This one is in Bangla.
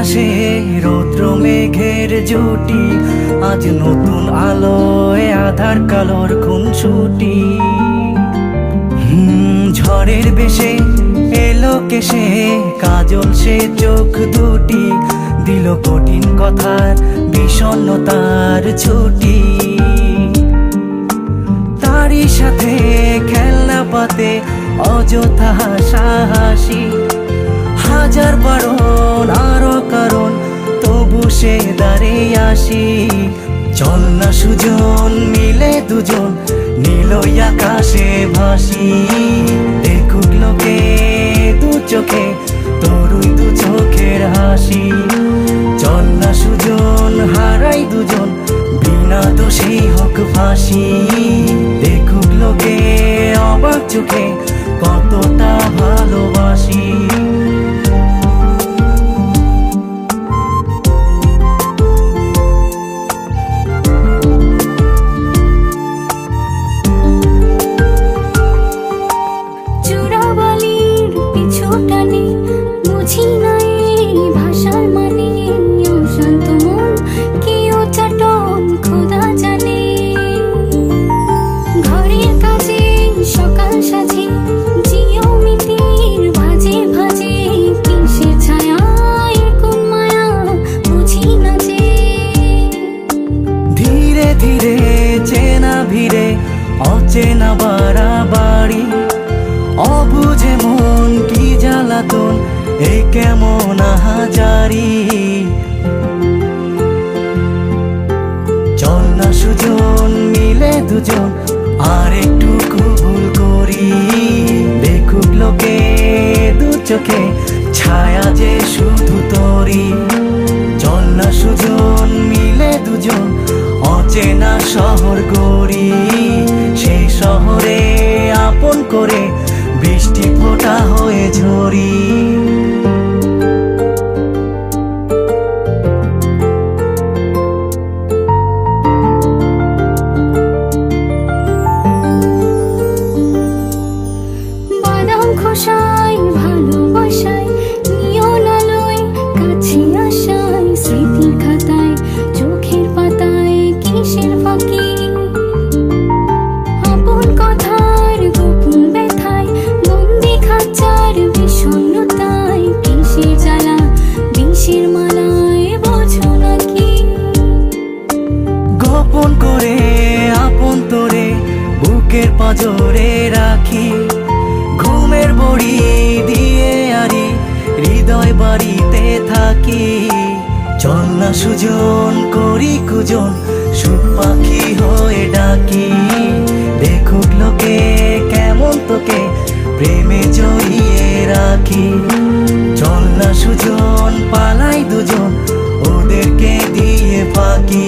আকাশে রৌদ্র মেঘের জুটি, আজ নতুন আলোয় আধার কালোর খুনসুটি। ঝড়ের বেশে এলো কেশে কাজল সে চোখ দুটি, দিল কঠিন কথার বিষণ্ণতার ছুটি। তারই সাথে খেলনা পাতে অযথা হাসাহাসি, হাজার বারণ আরো কারণ তবু সে দাঁড়িয়ে আসি। চল না সুজন মিলে দুজন নীলই আকাশে ভাসি, দেখুক লোকে দু চোখে তরুণ দু চোখের হাসি। চল না সুজন হারাই দুজন বিনা দোষী হোক ফাঁসি, দেখুক লোকে অবাক চোখে কতটা ভালোবাসি। ধীরে চেনা ভিড়ে অচেনা বাড়াবাড়ি, অবুঝে মন কি জ্বালাতন এ কেমন আহাজারি। চল না সুজন মিলে দুজন আর একটু ভুল করি, দেখুক লোকে দু চোখে ছায়া যে শুধু তোরি। চল না সুজন মিলে দুজন অচেনা শহর গড়ি, সেই শহরে আপন করে বৃষ্টি ফোঁটা হয়ে ঝরি। বাদাম খোসায় ভালোবাসায় নিয়ন আলোয় কাছে আসায়, স্মৃতির খাতায় চোখের পাতায় কিসের ফাঁকি। আপন কথার গোপন ব্যথায় বন্দি খাঁচার বিষণ্ণতায়, কিসের জ্বালা বিষের মালায় বোঝো নাকি। গোপন করে আপন তোরে বুকের পাঁজরে রাখি, ঘুমের বড়ি দিয়ে আরি হৃদয় বাড়িতে থাকি। চল না সুজন করি কুজন সুখ পাখি হয়ে ডাকি, দেখুক লোকে কেমন তোকে প্রেমে জড়িয়ে রাখি। চল না সুজন পালাই দুজন ওদেরকে দিয়ে ফাঁকি,